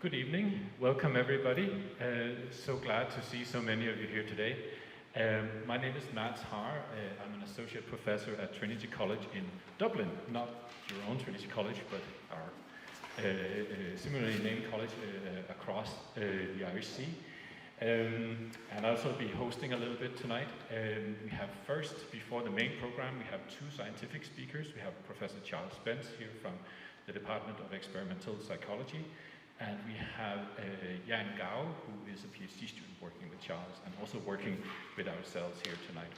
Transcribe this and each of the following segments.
Good evening. Welcome, everybody. So glad to see so many of you here today. My name is Haahr. I'm an associate professor at Trinity College in Dublin. Not your own Trinity College, but our similarly named college across the Irish Sea. And I'll also be hosting a little bit tonight. We have first, before the main program, we have two scientific speakers. We have Professor Charles Spence here from the Department of Experimental Psychology. And we have Jan Gao, who is a PhD student working with Charles and also working with ourselves here tonight.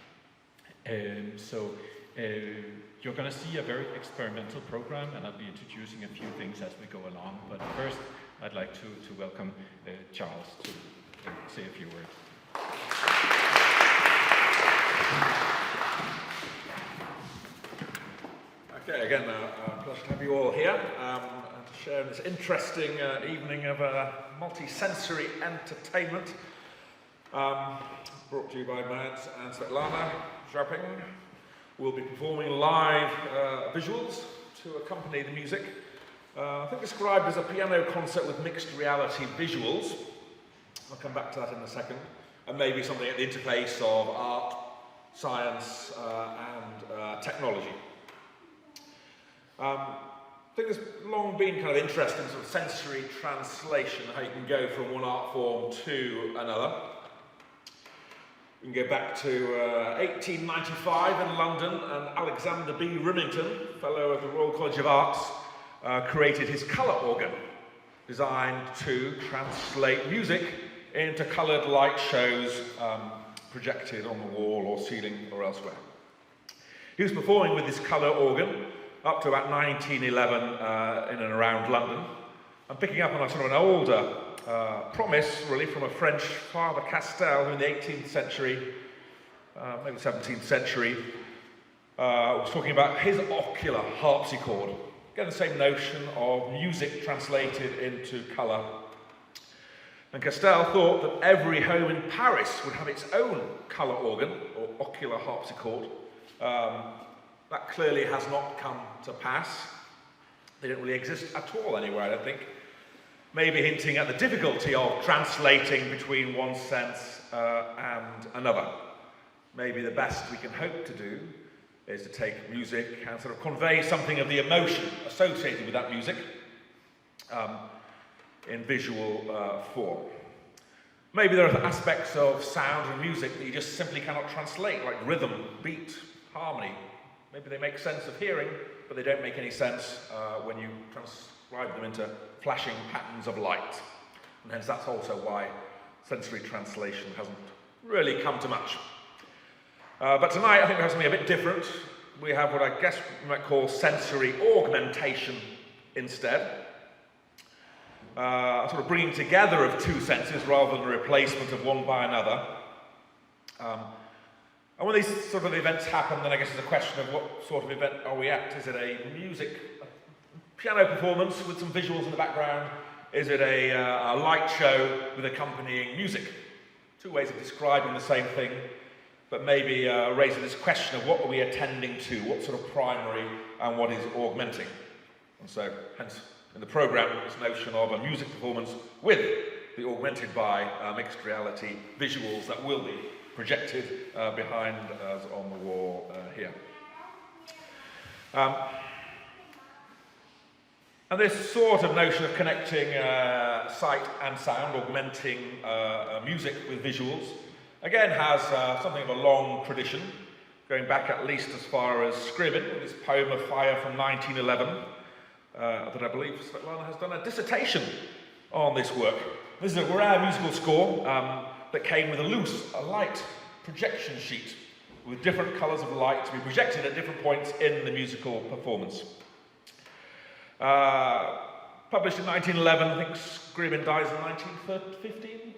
You're going to see a very experimental program, and I'll be introducing a few things as we go along. But first, I'd like to welcome Charles to say a few words. Okay, again, pleasure to have you all here. To share this interesting evening of multi-sensory entertainment brought to you by Mads and Svetlana Rudenko. We'll be performing live visuals to accompany the music. I think described as a piano concert with mixed reality visuals. I'll come back to that in a second. And maybe something at the interface of art, science and technology. I think there's long been kind of interest in sort of sensory translation, how you can go from one art form to another. You can go back to 1895 in London, and Alexander B. Remington, fellow of the Royal College of Arts, created his colour organ, designed to translate music into coloured light shows projected on the wall or ceiling or elsewhere. He was performing with this colour organ up to about 1911 in and around London. I'm picking up on a sort of an older promise, really, from a French Father Castel, who in the 18th century, maybe 17th century, was talking about his ocular harpsichord. Again, the same notion of music translated into colour. And Castel thought that every home in Paris would have its own colour organ, or ocular harpsichord. That clearly has not come to pass. They don't really exist at all anywhere, I don't think. Maybe hinting at the difficulty of translating between one sense and another. Maybe the best we can hope to do is to take music and sort of convey something of the emotion associated with that music in visual form. Maybe there are aspects of sound and music that you just simply cannot translate, like rhythm, beat, harmony. Maybe they make sense of hearing, but they don't make any sense when you transcribe them into flashing patterns of light. And hence that's also why sensory translation hasn't really come to much. But tonight I think we have something a bit different. We have what I guess we might call sensory augmentation instead. Sort of bringing together of two senses rather than a replacement of one by another. And when these sort of events happen, then I guess there's a question of what sort of event are we at? Is it a piano performance with some visuals in the background? Is it a light show with accompanying music? Two ways of describing the same thing, but maybe raising this question of what are we attending to, what sort of primary and what is augmenting. And so, hence, in the programme, this notion of a music performance with the augmented by mixed reality visuals that will be projected behind us on the wall here. And this sort of notion of connecting sight and sound, augmenting music with visuals, again has something of a long tradition, going back at least as far as Scriabin, with his poem of Fire from 1911, that I believe Svetlana has done a dissertation on this work. This is a rare musical score that came with a light projection sheet with different colours of light to be projected at different points in the musical performance. Published in 1911, I think Scriabin dies in 1915,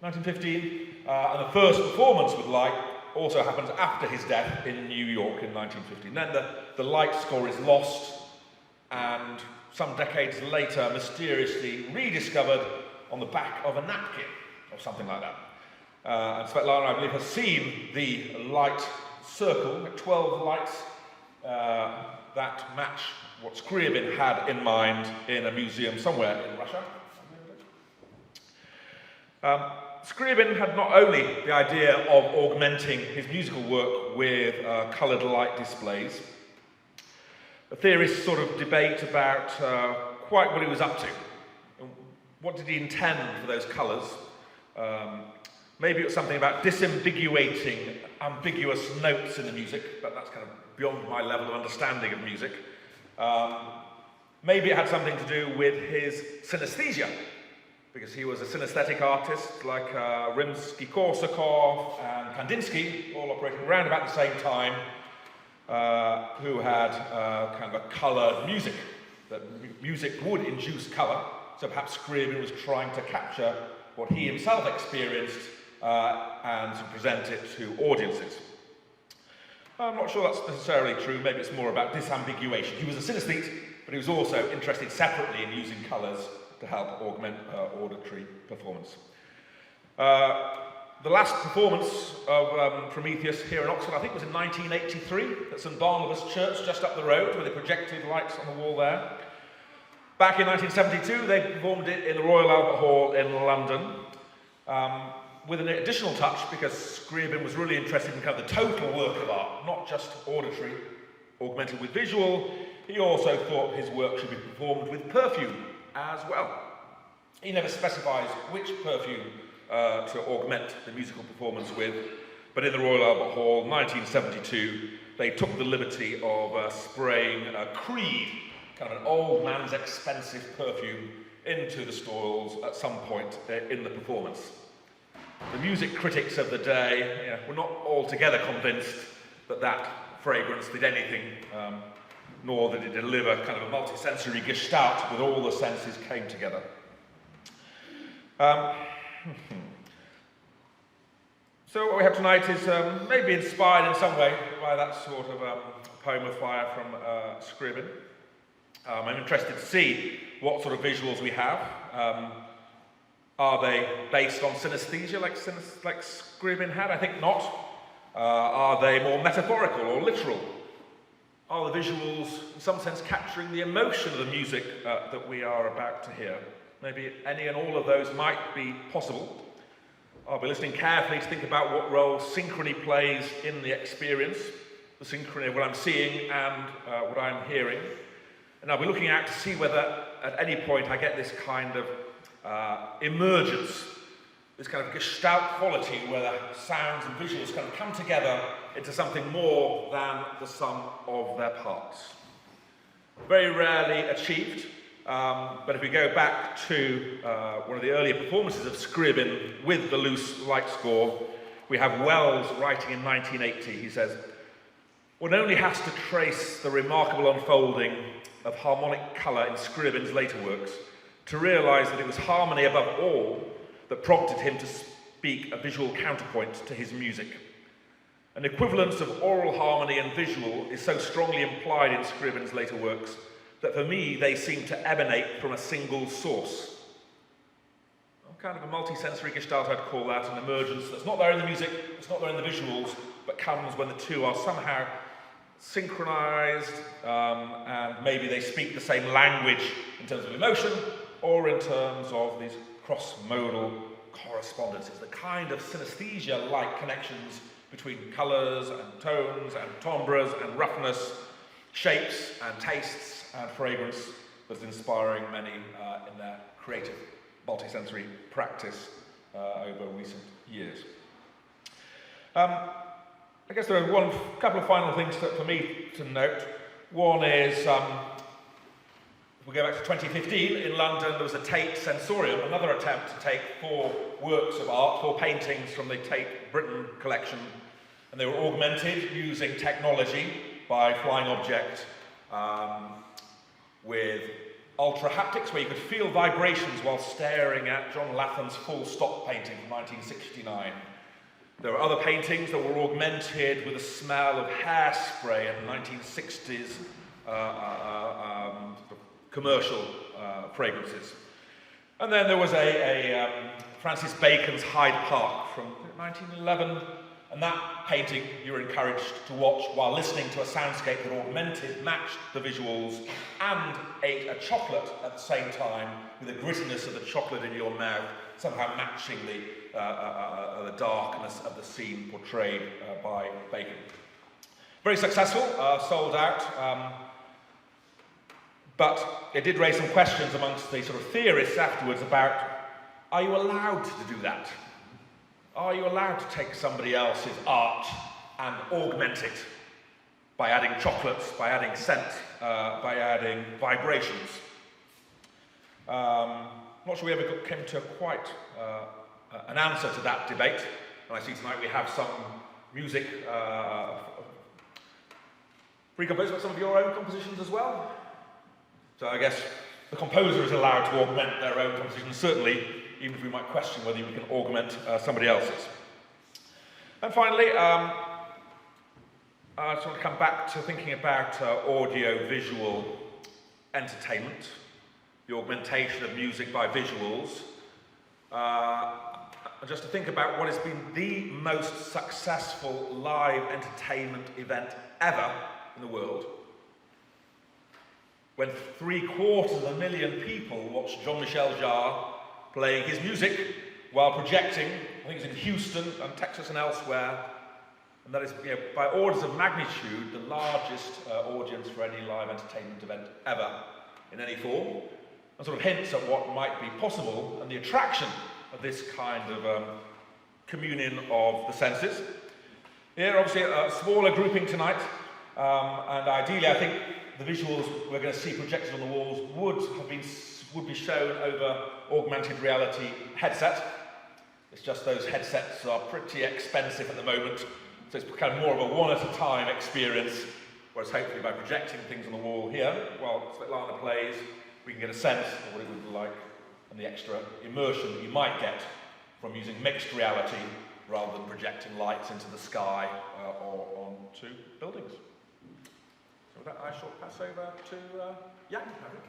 and the first performance with light also happens after his death in New York in 1915. Then the light score is lost, and some decades later mysteriously rediscovered on the back of a napkin or something like that. And Svetlana, I believe, has seen the light circle, 12 lights that match what Scriabin had in mind in a museum somewhere in Russia. Scriabin had not only the idea of augmenting his musical work with coloured light displays. The theorists sort of debate about quite what he was up to. What did he intend for those colours? Maybe it was something about disambiguating ambiguous notes in the music, but that's kind of beyond my level of understanding of music. Maybe it had something to do with his synesthesia, because he was a synesthetic artist like Rimsky-Korsakov and Kandinsky, all operating around about the same time, who had kind of a coloured music, that music would induce colour, so perhaps Scriabin was trying to capture what he himself experienced and to present it to audiences. I'm not sure that's necessarily true, maybe it's more about disambiguation. He was a synesthete, but he was also interested separately in using colours to help augment auditory performance. The last performance of Prometheus here in Oxford, I think, was in 1983 at St Barnabas Church, just up the road, where they projected lights on the wall there. Back in 1972, they performed it in the Royal Albert Hall in London, with an additional touch, because Scriabin was really interested in kind of the total work of art, not just auditory, augmented with visual. He also thought his work should be performed with perfume as well. He never specifies which perfume to augment the musical performance with, but in the Royal Albert Hall, 1972, they took the liberty of spraying Creed, kind of an old man's expensive perfume, into the stalls at some point in the performance. The music critics of the day were not altogether convinced that that fragrance did anything, nor did it deliver kind of a multi-sensory gestalt with all the senses came together. So what we have tonight is maybe inspired in some way by that sort of poem of fire from Scriabin. I'm interested to see what sort of visuals we have. Are they based on synesthesia like Scriabin had? I think not. Are they more metaphorical or literal? Are the visuals, in some sense, capturing the emotion of the music that we are about to hear? Maybe any and all of those might be possible. I'll be listening carefully to think about what role synchrony plays in the experience, the synchrony of what I'm seeing and what I'm hearing. And I'll be looking out to see whether at any point I get this kind of emergence, this kind of gestalt quality where the sounds and visuals kind of come together into something more than the sum of their parts. Very rarely achieved, but if we go back to one of the earlier performances of Scriabin with the loose light score, we have Wells writing in 1980. He says, "One only has to trace the remarkable unfolding of harmonic colour in Scriabin's later works to realise that it was harmony above all that prompted him to speak a visual counterpoint to his music. An equivalence of oral harmony and visual is so strongly implied in Scriabin's later works that for me they seem to emanate from a single source." Kind of a multi-sensory gestalt, I'd call that, an emergence that's not there in the music, it's not there in the visuals, but comes when the two are somehow synchronized, and maybe they speak the same language in terms of emotion or in terms of these cross-modal correspondences, the kind of synesthesia-like connections between colours and tones and timbres and roughness, shapes and tastes and fragrance that's inspiring many in their creative multisensory practice over recent years. I guess there are a couple of final things for me to note. One is, if we go back to 2015, in London there was a Tate Sensorium, another attempt to take 4 works of art, 4 paintings from the Tate Britain collection, and they were augmented using technology by flying object with ultra haptics, where you could feel vibrations while staring at John Latham's Full Stop painting from 1969. There were other paintings that were augmented with the smell of hairspray in 1960s commercial fragrances. And then there was Francis Bacon's Hyde Park from 1911, And that painting you were encouraged to watch while listening to a soundscape that augmented, matched the visuals, and ate a chocolate at the same time, with the grittiness of the chocolate in your mouth, somehow matching the darkness of the scene portrayed by Bacon. Very successful, sold out, but it did raise some questions amongst the sort of theorists afterwards about, are you allowed to do that? Are you allowed to take somebody else's art and augment it by adding chocolates, by adding scent, by adding vibrations? I'm not sure we ever came to quite an answer to that debate. And I see tonight we have some music pre-composed by some of your own compositions as well. So I guess the composer is allowed to augment their own compositions, certainly, even if we might question whether we can augment somebody else's. And finally, I just want to come back to thinking about audio-visual entertainment, the augmentation of music by visuals, and just to think about what has been the most successful live entertainment event ever in the world. When 750,000 people watched Jean-Michel Jarre playing his music while projecting, I think it's in Houston and Texas and elsewhere, and that is, by orders of magnitude, the largest audience for any live entertainment event ever in any form, and sort of hints at what might be possible and the attraction of this kind of communion of the senses. Here, obviously, a smaller grouping tonight, and ideally, I think the visuals we're going to see projected on the walls would be shown over augmented reality headset. It's just those headsets are pretty expensive at the moment, so it's kind of more of a one-at-a-time experience, whereas hopefully by projecting things on the wall here, while Svetlana plays, we can get a sense of what it would be like and the extra immersion that you might get from using mixed reality rather than projecting lights into the sky or onto buildings. So with that, I shall pass over to Jan, I think.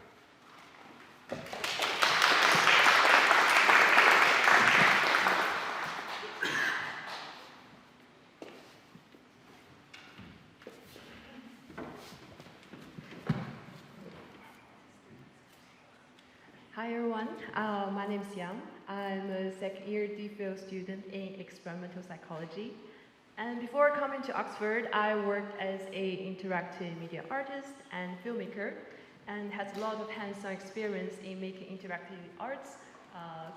Hi everyone, my name is Yang. I'm a second-year DPhil student in experimental psychology. And before coming to Oxford, I worked as an interactive media artist and filmmaker, and had a lot of hands-on experience in making interactive arts,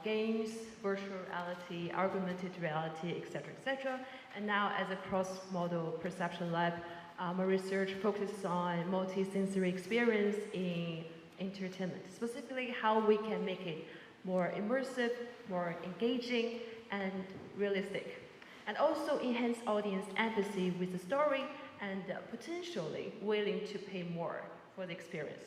games, virtual reality, augmented reality, etc. And now as a cross-modal perception lab, my research focuses on multi-sensory experience in entertainment, specifically how we can make it more immersive, more engaging, and realistic. And also enhance audience empathy with the story and potentially willing to pay more for the experience.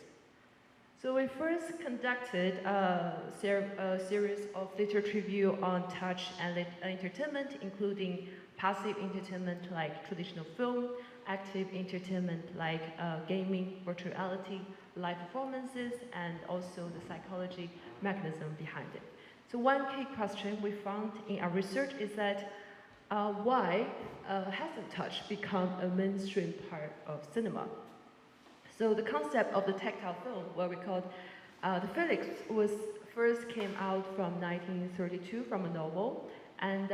So we first conducted a series of literature review on touch and entertainment, including passive entertainment like traditional film, active entertainment like gaming, virtual reality, live performances, and also the psychology mechanism behind it. So one key question we found in our research is that why hasn't touch become a mainstream part of cinema? So the concept of the tactile film, what we called the Felix, was first came out from 1932 from a novel, and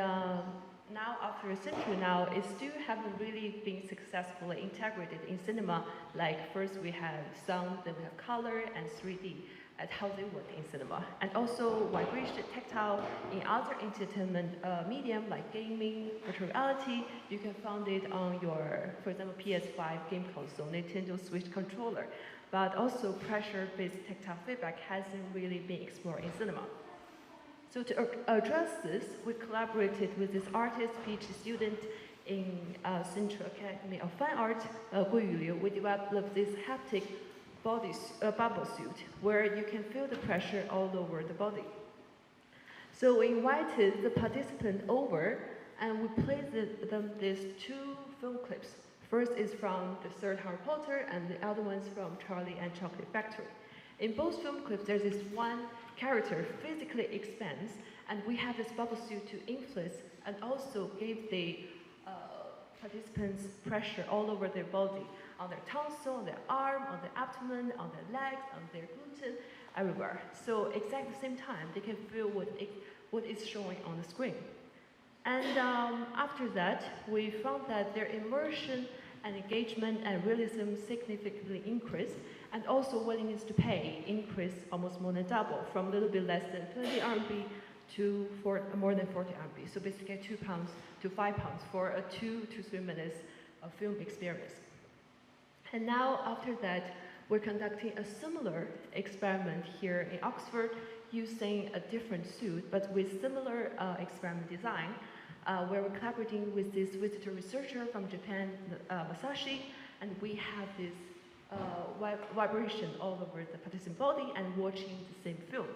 now after a century now, it still haven't really been successfully integrated in cinema. Like first we have sound, then we have color and 3D, at how they work in cinema. And also vibration, tactile in other entertainment medium like gaming, virtual reality. You can find it on your, for example, PS5 game console, Nintendo Switch controller. But also pressure-based tactile feedback hasn't really been explored in cinema. So to address this, we collaborated with this artist, PhD student in Central Academy of Fine Art, Gu Yuliu. We developed this haptic bubble suit where you can feel the pressure all over the body. So we invited the participant over and we played them these two film clips. First is from the third Harry Potter and the other one's from Charlie and Chocolate Factory. In both film clips, there's this one character physically expands, and we have this bubble suit to influence and also give the participants' pressure all over their body, on their tonsil, on their arm, on their abdomen, on their legs, on their gluten, everywhere. So exactly the same time, they can feel what is showing on the screen. And after that, we found that their immersion and engagement and realism significantly increased, and also willingness to pay increased almost more than double, from a little bit less than 20 RMB to more than 40 RMB. So basically £2 to £5 for a 2 to 3 minutes of film experience. And now after that, we're conducting a similar experiment here in Oxford using a different suit, but with similar experiment design, where we're collaborating with this visitor researcher from Japan, Masashi, and we have this vibration all over the participant body and watching the same film.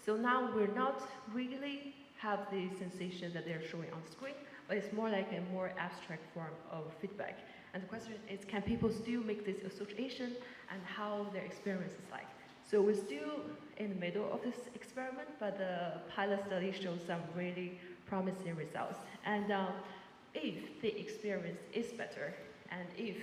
So now we're not really have the sensation that they're showing on screen, but it's more like a more abstract form of feedback. And the question is, can people still make this association and how their experience is like? So we're still in the middle of this experiment, but the pilot study shows some really promising results. And if the experience is better, and if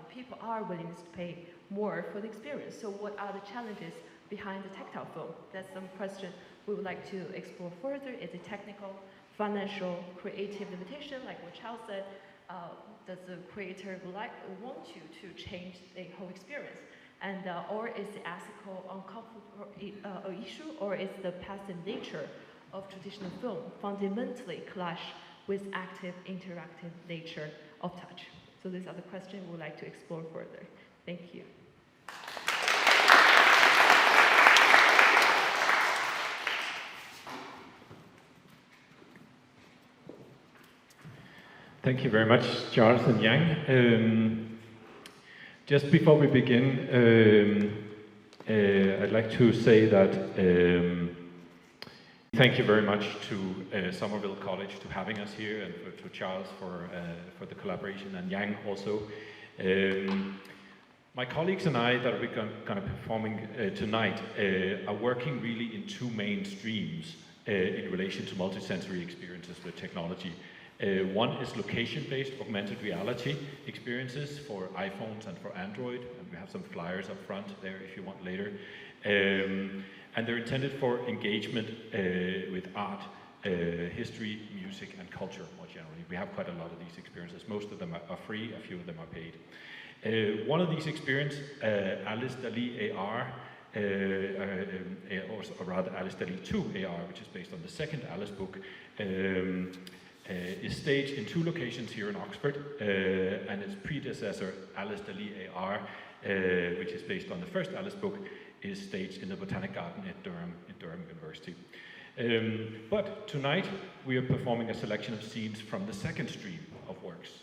people are willing to pay more for the experience, so what are the challenges behind the tactile film? That's some question we would like to explore further. Is it technical, financial, creative limitation, like what Charles said? Does the creator want you to change the whole experience? And or is the ethical uncomfortable issue, or is the passive nature of traditional film fundamentally clash with active, interactive nature of touch? So these are the questions we'd like to explore further. Thank you. Thank you very much, Charles and Yang. Just before we begin, I'd like to say that thank you very much to Somerville College to having us here, and to Charles for the collaboration, and Yang also. My colleagues and I that are going to be performing tonight are working really in two main streams in relation to multisensory experiences with technology. One is location-based augmented reality experiences for iPhones and for Android, and we have some flyers up front there if you want later. And they're intended for engagement with art, history, music, and culture more generally. We have quite a lot of these experiences. Most of them are free, a few of them are paid. One of these experiences, Alice Dali AR, or rather Alice Dali 2 AR, which is based on the second Alice book, is staged in two locations here in Oxford, and its predecessor, Alice Dali AR, which is based on the first Alice book, is staged in the Botanic Garden at Durham University. But tonight we are performing a selection of scenes from the second stream of works,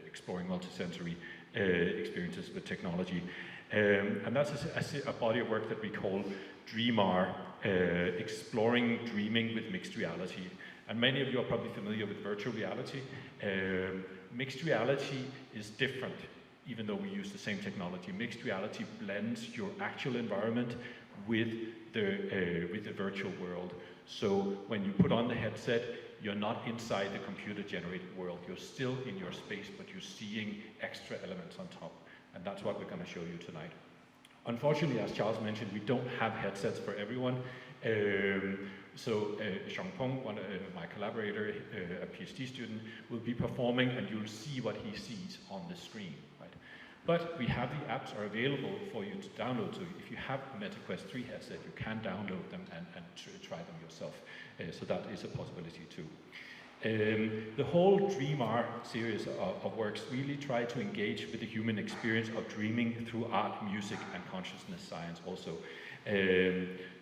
exploring multisensory experiences with technology. And that's a body of work that we call DreaMR, exploring dreaming with mixed reality. And many of you are probably familiar with virtual reality. Mixed reality is different, even though we use the same technology. Mixed reality blends your actual environment with the virtual world. So when you put on the headset, you're not inside the computer-generated world. You're still in your space, but you're seeing extra elements on top. And that's what we're going to show you tonight. Unfortunately, as Charles mentioned, we don't have headsets for everyone. So Xiangpeng, my collaborator, a PhD student, will be performing, and you'll see what he sees on the screen. Right? But we have the apps are available for you to download. So if you have a MetaQuest 3 headset, you can download them and try them yourself. So that is a possibility too. The whole DreaMR series of works really try to engage with the human experience of dreaming through art, music, and consciousness science also.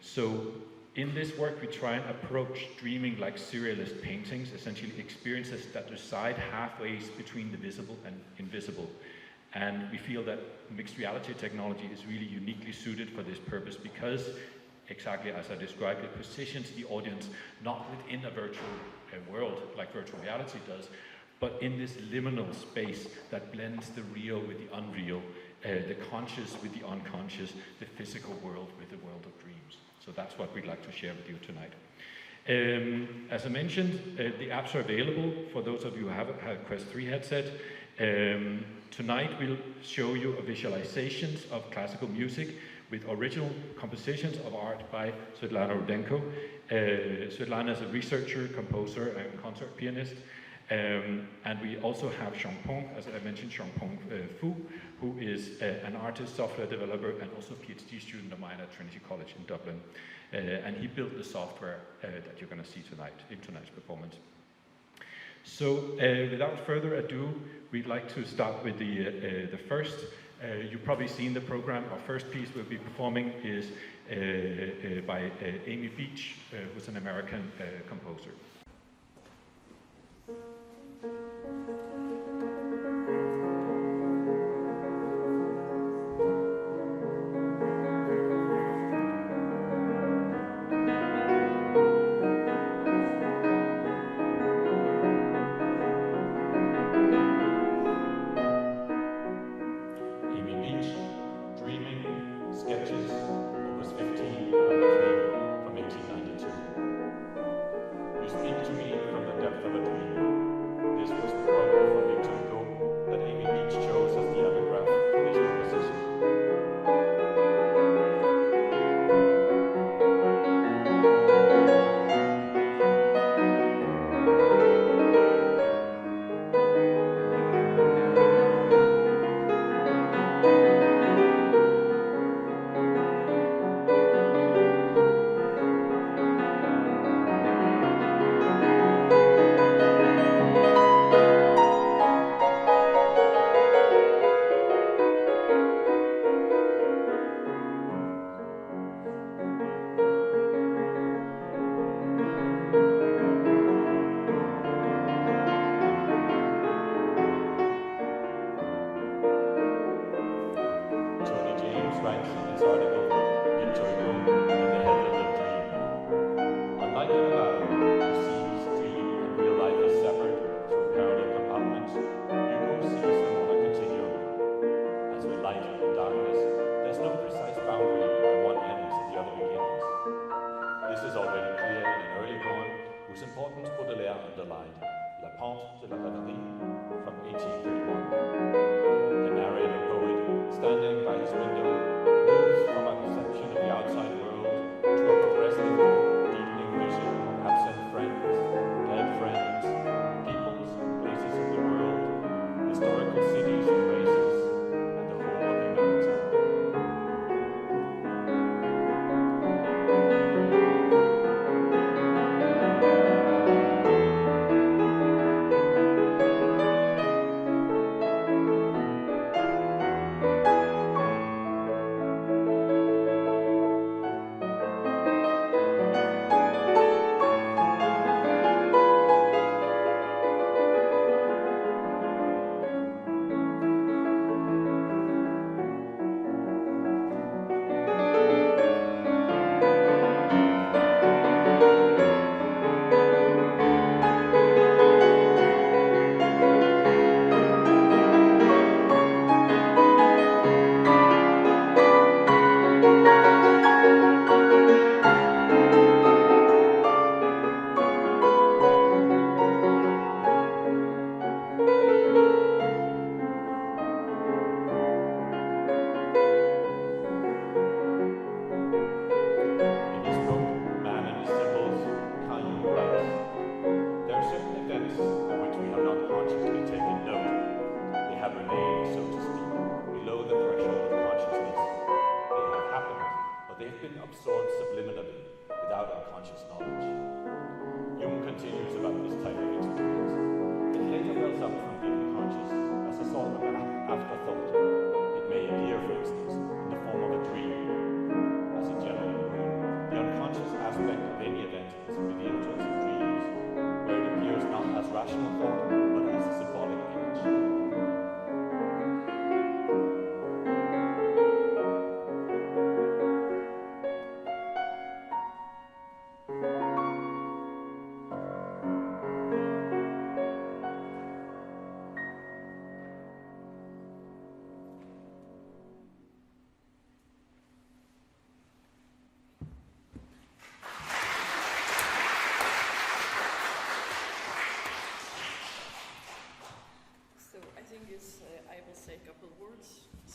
So in this work, we try and approach dreaming like surrealist paintings, essentially experiences that reside halfway between the visible and invisible. And we feel that mixed reality technology is really uniquely suited for this purpose because, exactly as I described, it positions the audience not within a virtual world like virtual reality does, but in this liminal space that blends the real with the unreal, the conscious with the unconscious, the physical world with the world of dreams. So that's what we'd like to share with you tonight. As I mentioned, the apps are available for those of you who have a Quest 3 headset. Tonight we'll show you visualizations of classical music with original compositions of art by Svetlana Rudenko. Svetlana is a researcher, composer, and concert pianist. And we also have Xiongpeng, as I mentioned, Xiongpeng Fu, who is an artist, software developer, and also a PhD student of mine at Trinity College in Dublin. And he built the software that you're going to see tonight in tonight's performance. So without further ado, we'd like to start with the first. You've probably seen the program. Our first piece we'll be performing is by Amy Beach, who's an American composer. From 1892.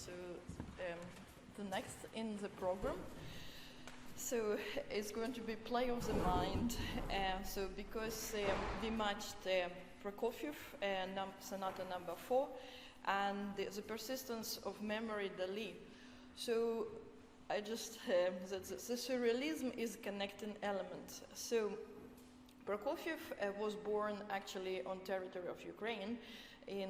So the next in the program, so it's going to be Play of the Mind. So because we matched Prokofiev, Sonata number 4, and the persistence of memory, Dali. So I just, the surrealism is a connecting element. So Prokofiev was born actually on territory of Ukraine in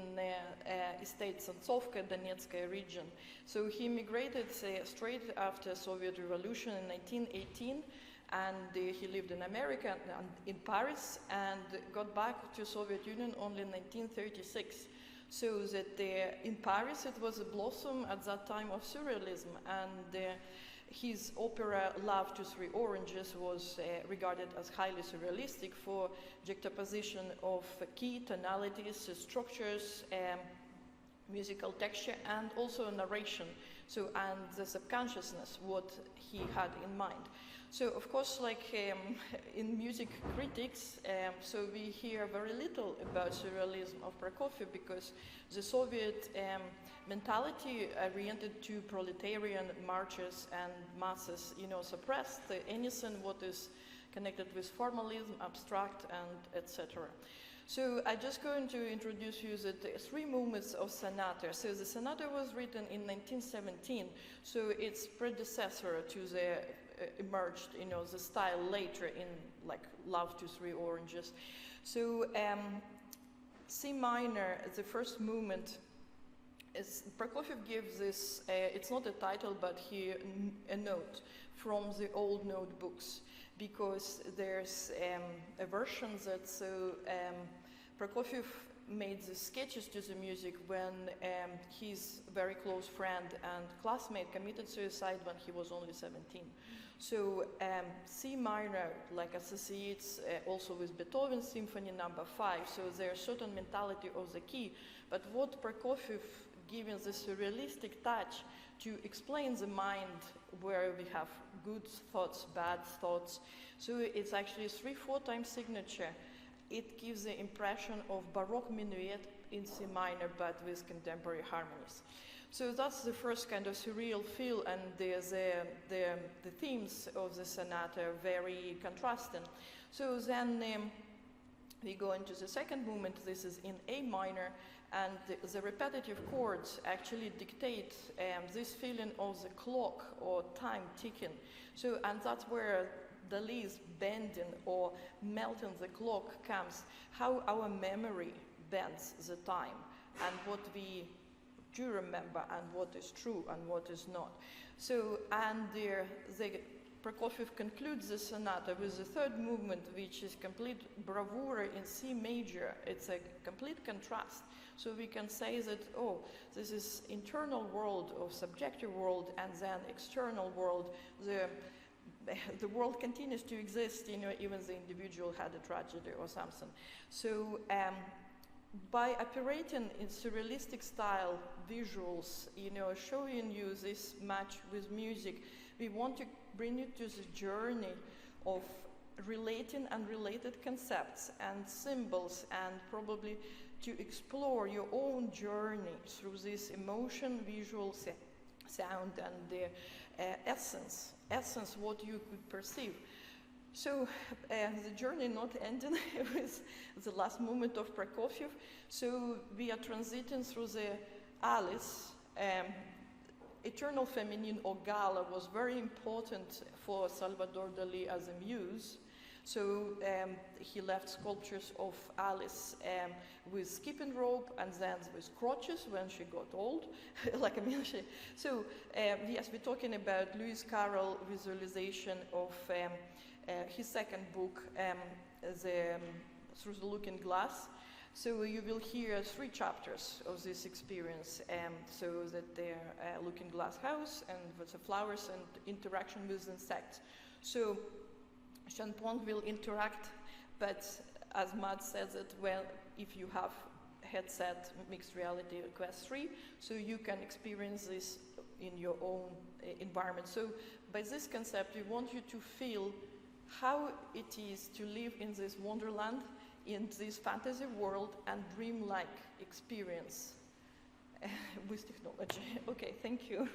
state Santsovka, Donetsk region. So he immigrated straight after Soviet Revolution in 1918, and he lived in America and in Paris, and got back to Soviet Union only in 1936. So that in Paris it was a blossom at that time of surrealism, and his opera Love to Three Oranges was regarded as highly surrealistic for juxtaposition of key tonalities, structures, musical texture, and also narration. So, and the subconsciousness, what he had in mind. So, of course, like in music critics, so we hear very little about surrealism of Prokofiev because the Soviet mentality oriented to proletarian marches and masses, suppressed anything what is connected with formalism, abstract, and etc. So I'm just going to introduce you the 3 movements of sonata. So the sonata was written in 1917, so it's predecessor to the emerged, the style later in like Love to Three Oranges. So C minor, the first movement, is Prokofiev gives this, it's not a title, but a note from the old notebooks, because there's a version that Prokofiev made the sketches to the music when his very close friend and classmate committed suicide when he was only 17. So C minor like associates also with Beethoven's Symphony number 5, so there's certain mentality of the key, but what Prokofiev giving the surrealistic touch to explain the mind where we have good thoughts, bad thoughts. So it's actually 3/4 time signature. It gives the impression of Baroque minuet in C minor, but with contemporary harmonies. So that's the first kind of surreal feel, and the themes of the sonata are very contrasting. So then we go into the second movement. This is in A minor, and the repetitive chords actually dictate this feeling of the clock or time ticking. So, and that's where Dali's bending or melting the clock comes, how our memory bends the time, and what we do remember, and what is true and what is not. So, and Prokofiev concludes the sonata with the third movement, which is complete bravura in C major. It's a complete contrast. So we can say that, oh, this is internal world or subjective world, and then external world. The world continues to exist, even the individual had a tragedy or something. So by operating in surrealistic style visuals, showing you this match with music, we want to bring you to the journey of relating unrelated concepts and symbols, and probably to explore your own journey through this emotion, visual, sound, and the essence, what you could perceive. So the journey not ending with the last moment of Prokofiev. So we are transiting through the Alice. Eternal Feminine or Gala was very important for Salvador Dali as a muse. So he left sculptures of Alice with skipping rope, and then with crutches when she got old, like So yes, we're talking about Lewis Carroll visualization of his second book, Through the Looking Glass. So you will hear 3 chapters of this experience, so that they're looking glass house, and with the flowers and interaction with insects. So Champong will interact, but as Matt says it, well, if you have headset mixed reality Quest 3, so you can experience this in your own environment. So by this concept, we want you to feel how it is to live in this wonderland, in this fantasy world, and dream-like experience. with technology. Okay, thank you.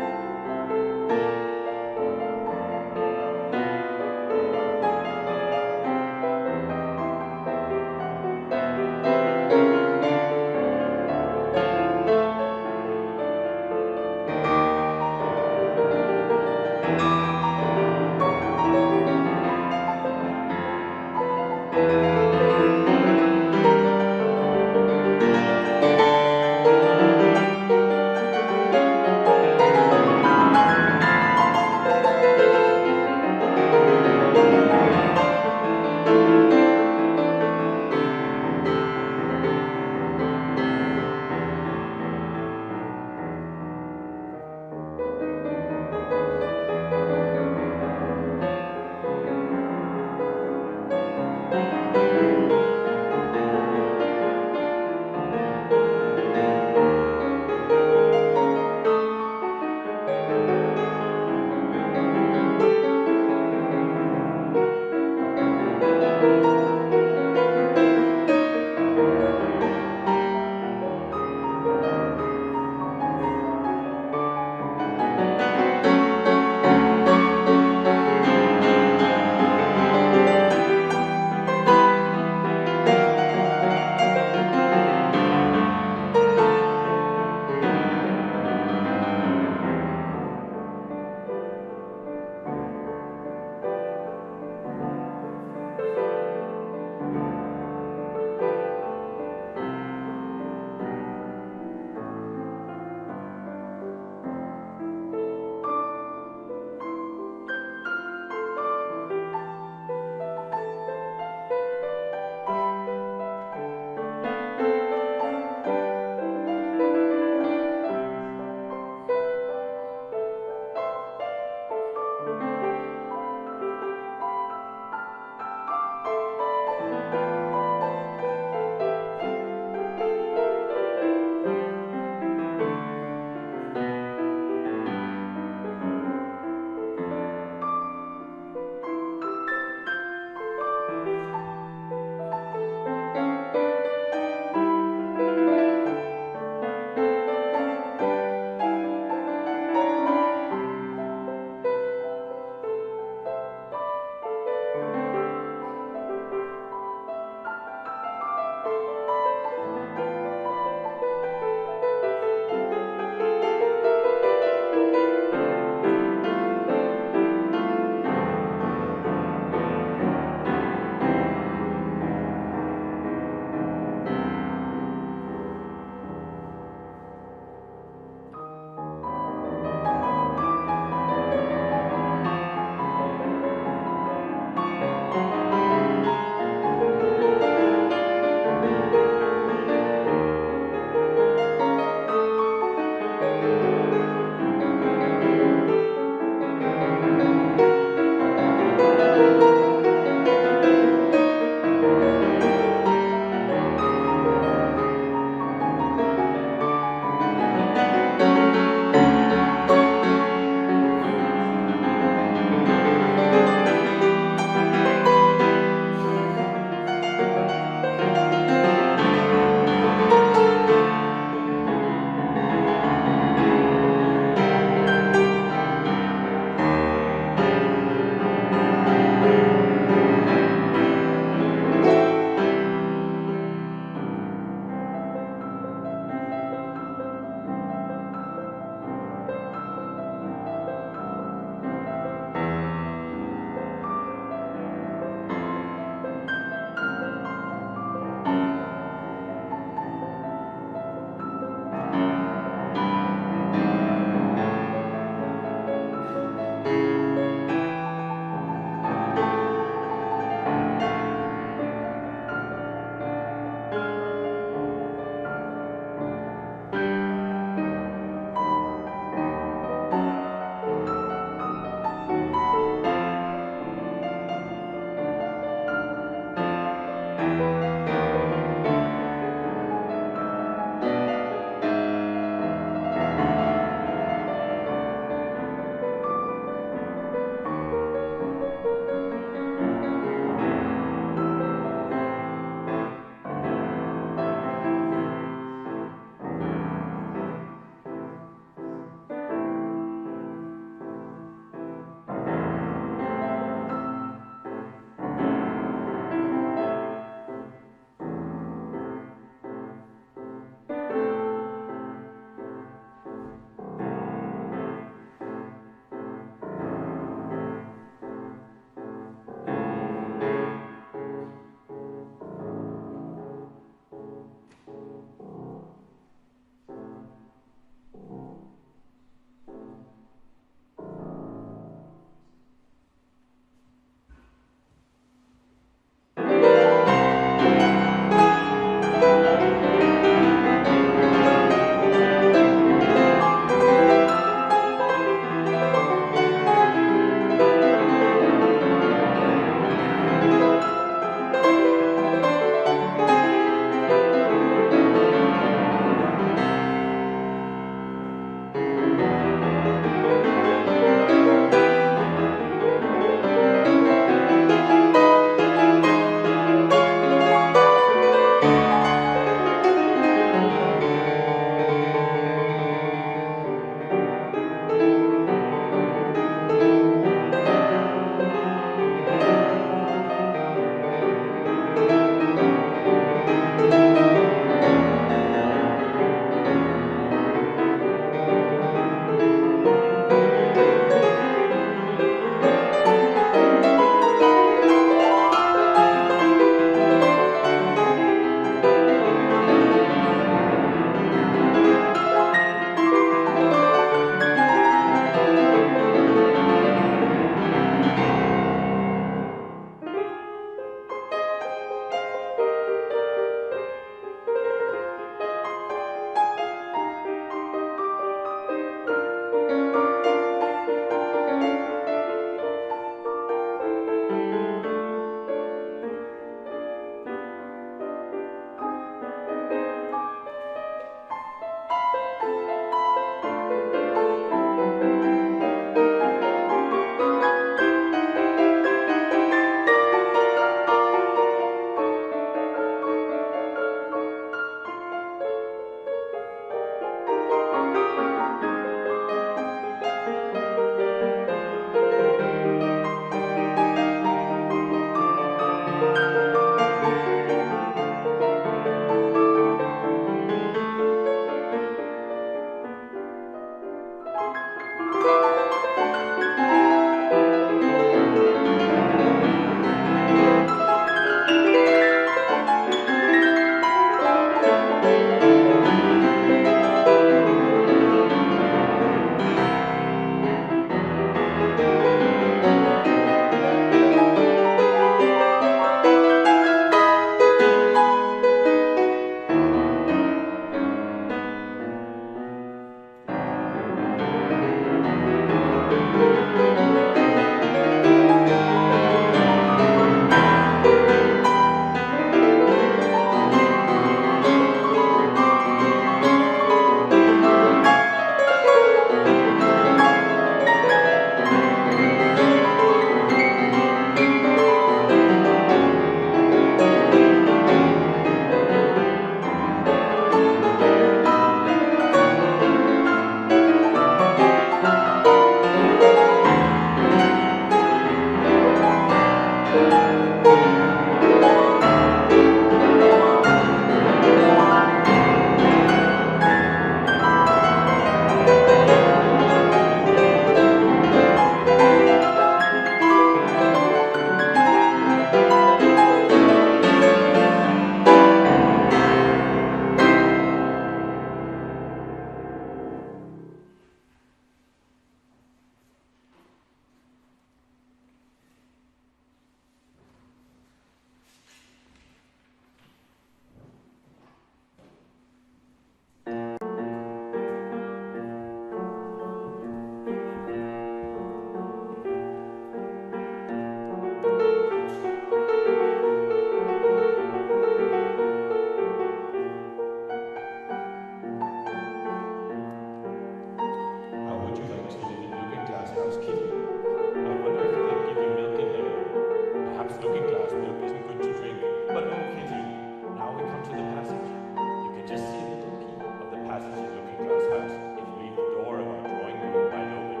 looking glass house if you leave the door of our drawing room wide open.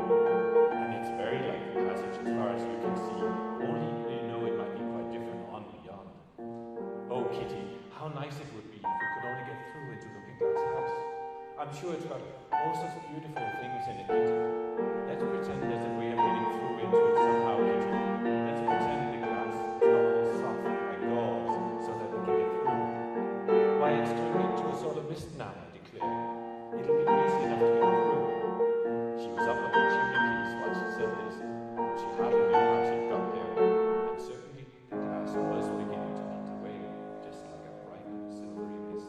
And it's very like the passage as far as you can see, only you know it might be quite different on beyond. Oh, Kitty, how nice it would be if we could only get through into looking glass house. I'm sure it's got all sorts of beautiful things in it, Kitty. Let's pretend as if we are getting through into it somehow, Kitty. Let's pretend the glass is not all soft like gauze so that we can get through. Why, it's turned into a sort of mist now, I declare. It'll be easy enough to get through. She was up on the chimney piece while she said this. She hardly knew how she got there, and certainly the glass was beginning to melt away, just like a bright silvery mist.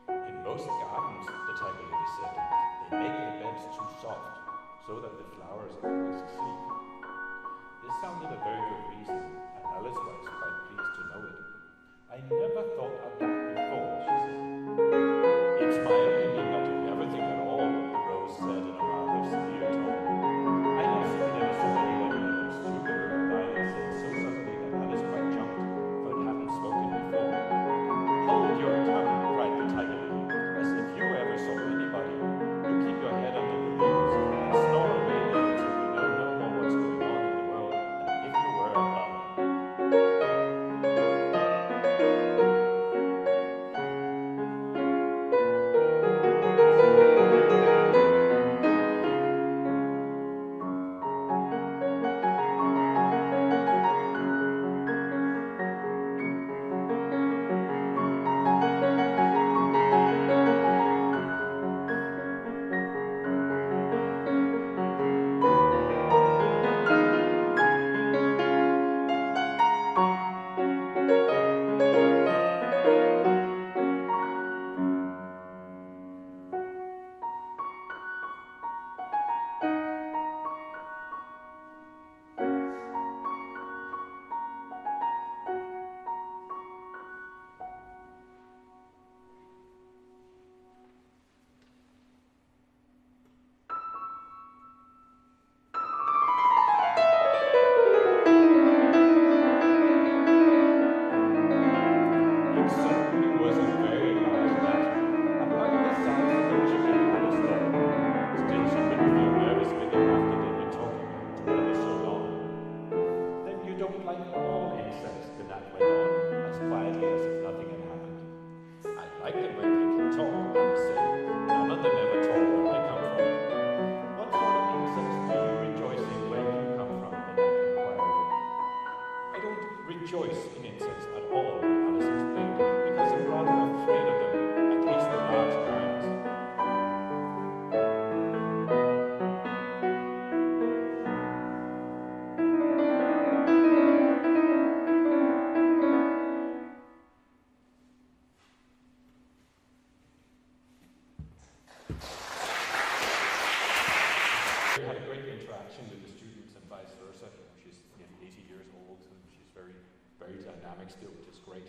In most gardens, the tiger lady said, they make the beds too soft so that the flowers always sleep. This sounded a very good reason, and Alice was quite pleased to know it. I never thought of that before, she said. It's my opinion that you never think at all, the rose said in a rather severe tone. I also never saw anyone in a stupid or Dali said so suddenly that Alice quite jumped, for it hadn't spoken before. Hold your tongue, cried the tiger lady, as if you ever saw anybody. You keep your head under the leaves and snore away there until we know no more what's going on in the world than if you were a bug. It certainly was a very large matter, and like the size of the chicken Alice thought. Still, she couldn't feel nervous with him after they'd been talking together so long. Then you don't like all insects, the gnat went on, as quietly as if nothing had happened. I like them when they can talk, Alice said. None of them ever talk where I come from. What sort of insects do you rejoice in where you come from? The gnat inquired. I don't rejoice in insects at all, Alice explained, because I'm rather afraid of them, at least the large kinds. We had a great interaction with the students and vice versa. She's 80 years old, and she's very, very dynamic still, which is great.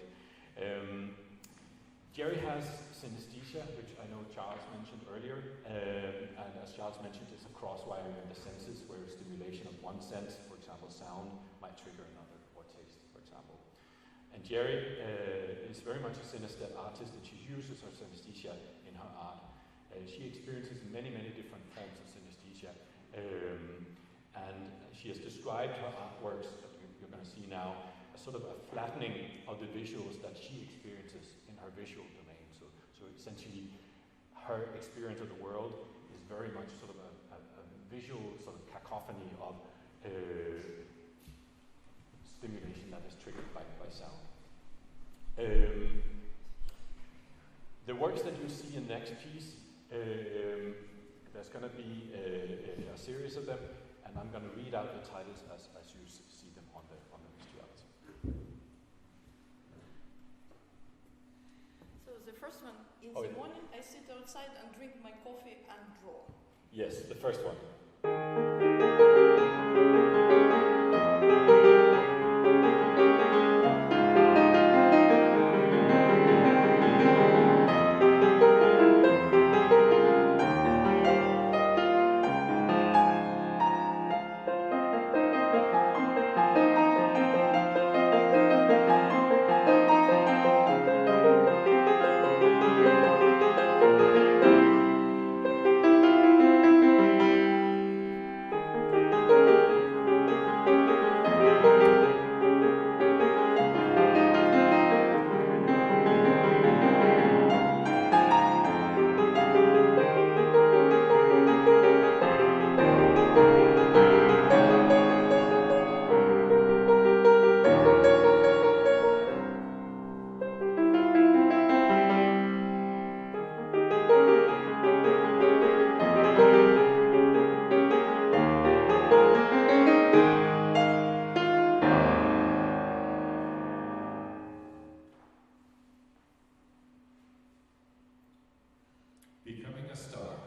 Jerry has synesthesia, which I know Charles mentioned earlier, and as Charles mentioned, it's a cross-wiring of the senses, where stimulation of one sense, for example sound, might trigger another, or taste, for example. And Jerry is very much a synesthetic artist, and she uses her synesthesia in her art. She experiences many, many different forms of synesthesia, and she has described her artworks that you're going to see now as sort of a flattening of the visuals that she experiences in her visual domain. So essentially, her experience of the world is very much sort of a visual sort of cacophony of stimulation that is triggered by sound. The works that you see in the next piece, there's going to be a series of them, and I'm going to read out the titles as you see them on the visuals. So the first one In Oh, the yeah. morning, I sit outside and drink my coffee and draw. Yes, the first one. Becoming a star.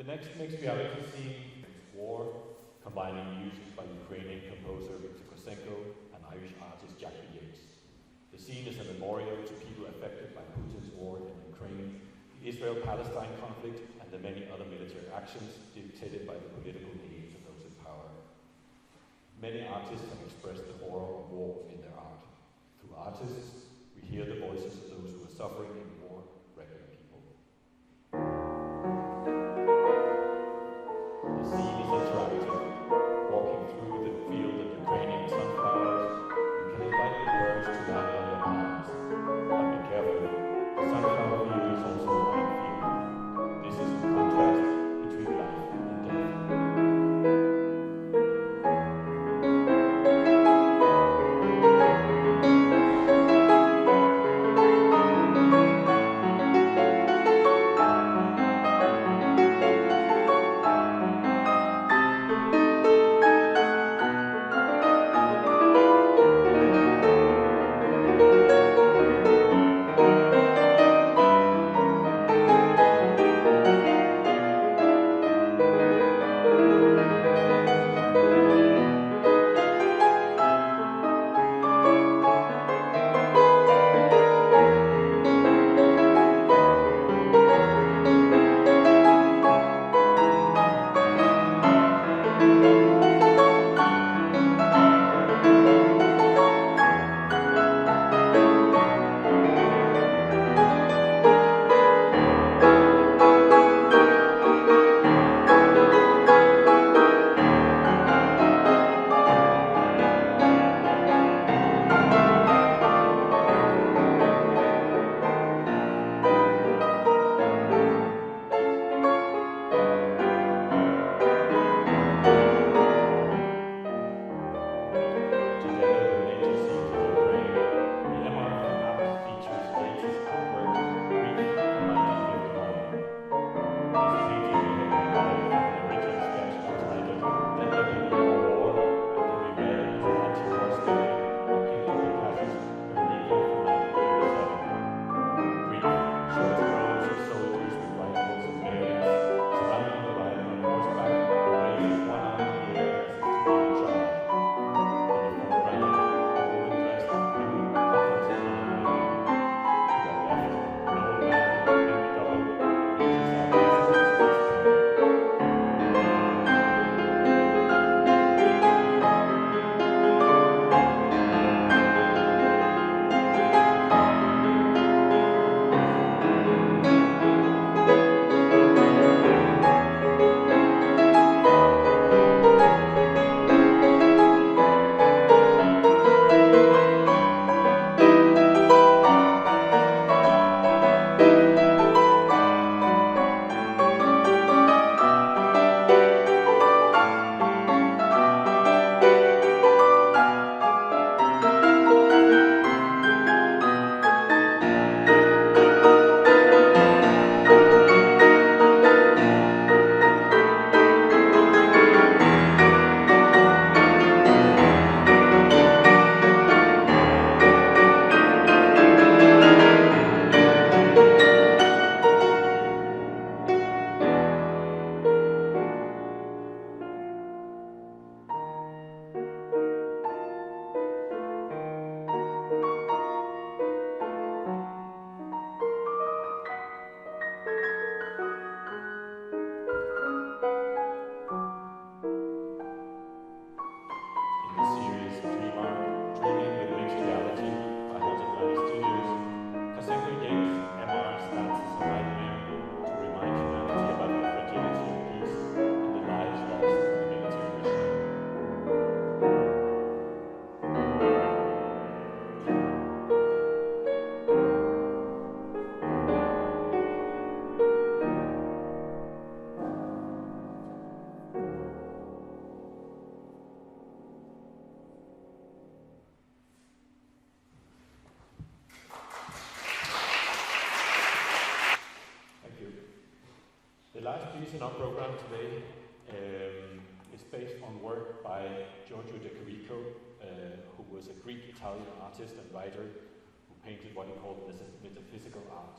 The next mixed reality scene is War, combining music by Ukrainian composer Viktor Kosenko and Irish artist Jackie Yates. The scene is a memorial to people affected by Putin's war in Ukraine, the Israel-Palestine conflict, and the many other military actions dictated by the political aims of those in power. Many artists have expressed the horror of war in their art. Through artists, we hear the voices of those who are suffering in war, regular people. The scene is interactive. Walking through the field of Ukrainian sunflowers, you can invite the birds to land on your arms. But be careful, the sunflower field is also a minefield. This is the contrast between life and death. piece in our program today is based on work by Giorgio De Chirico, who was a Greek-Italian artist and writer who painted what he called metaphysical art.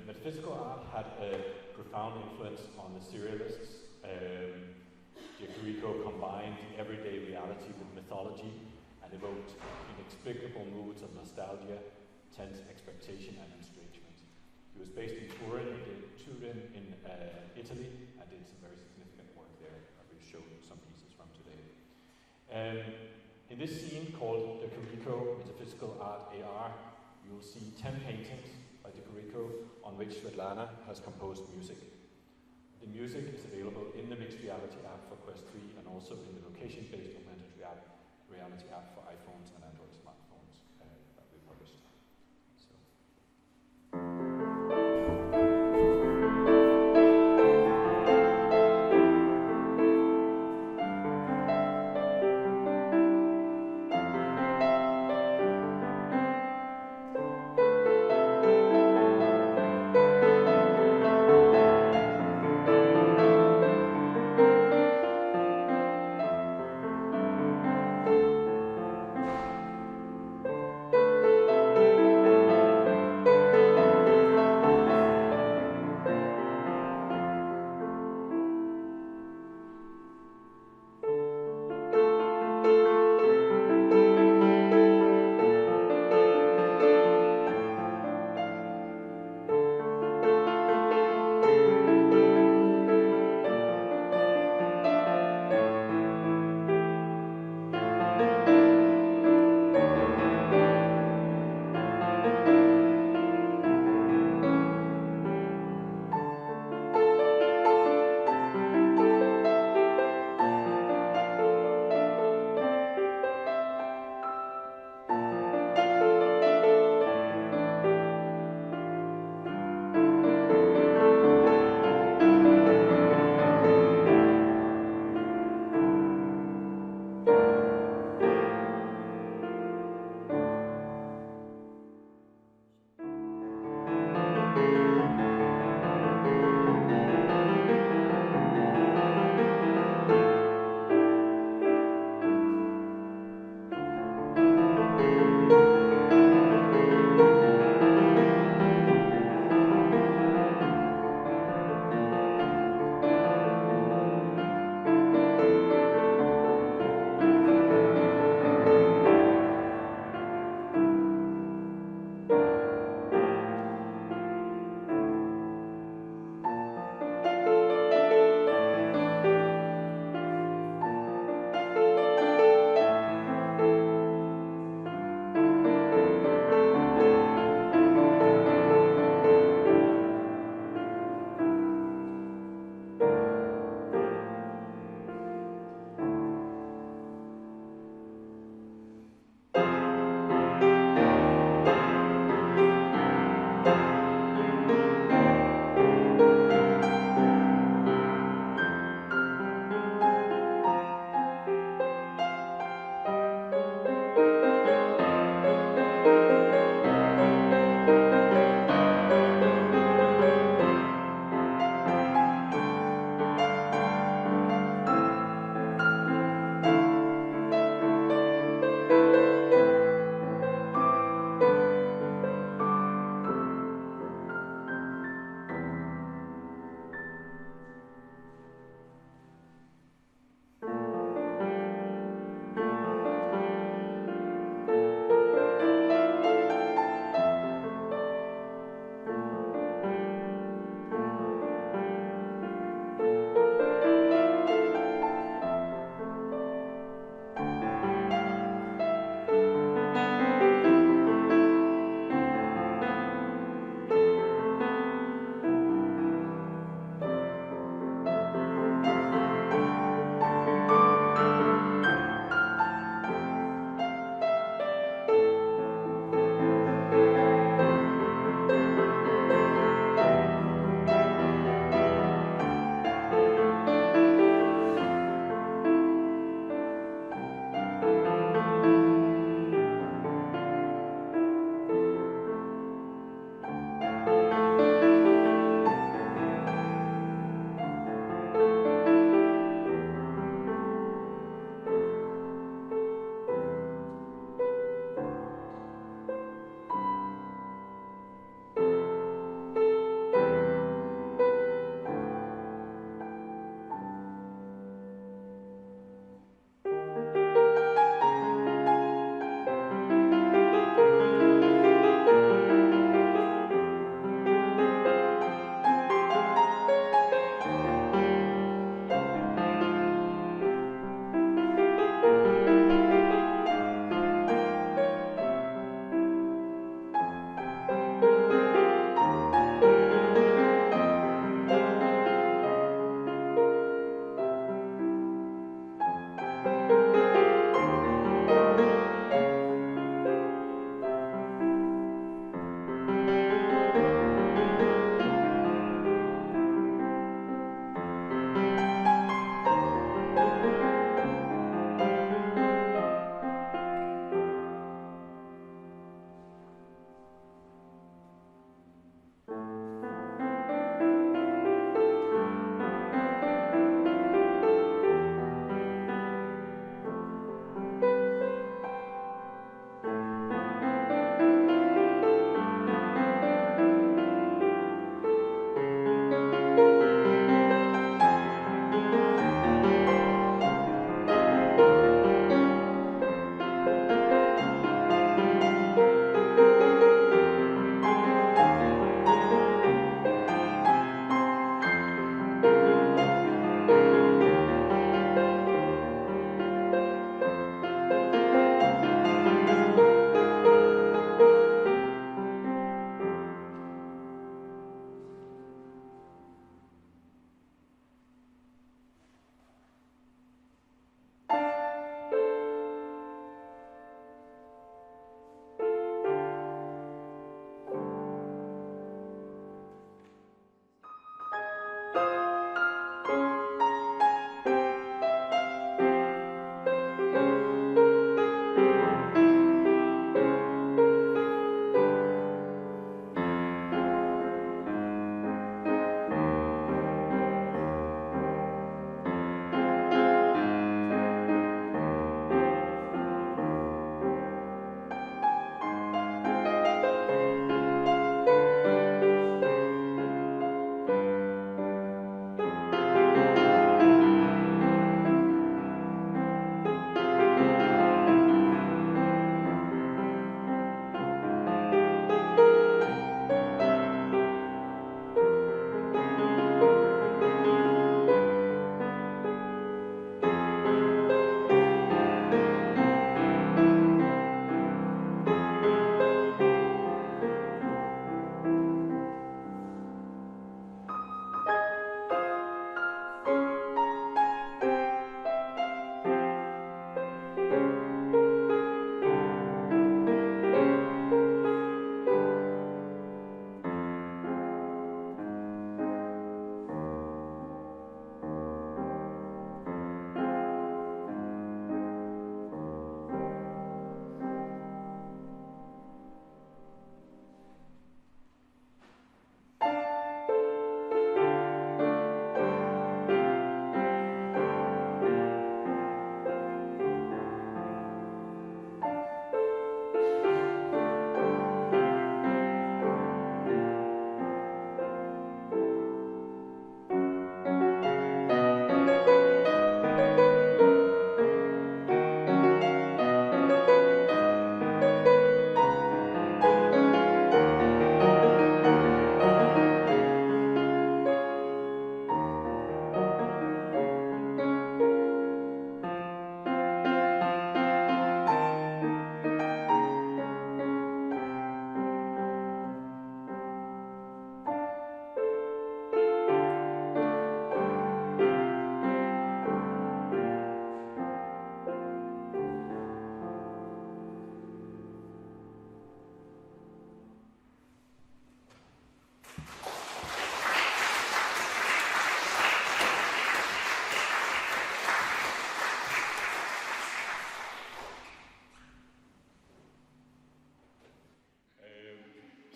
Metaphysical art had a profound profound influence on the surrealists. De Chirico combined everyday reality with mythology and evoked inexplicable moods of nostalgia, tense expectation, and estrangement. He was based in Turin in Italy, and did some very significant work there. I will show some pieces from today. In this scene called De Chirico Metaphysical Art AR, you will see 10 paintings by De Chirico on which Svetlana has composed music. The music is available in the mixed reality app for Quest 3 and also in the location-based augmented reality app for iPhones and Android smartphones that we published. So.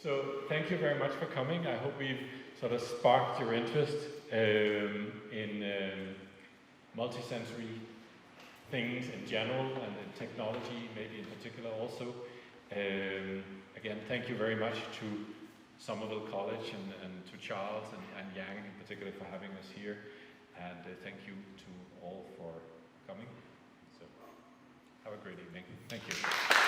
So thank you very much for coming. I hope we've sort of sparked your interest in multisensory things in general and in technology maybe in particular also. Again, thank you very much to Somerville College and to Charles and Yang in particular for having us here. And thank you to all for coming. So have a great evening. Thank you.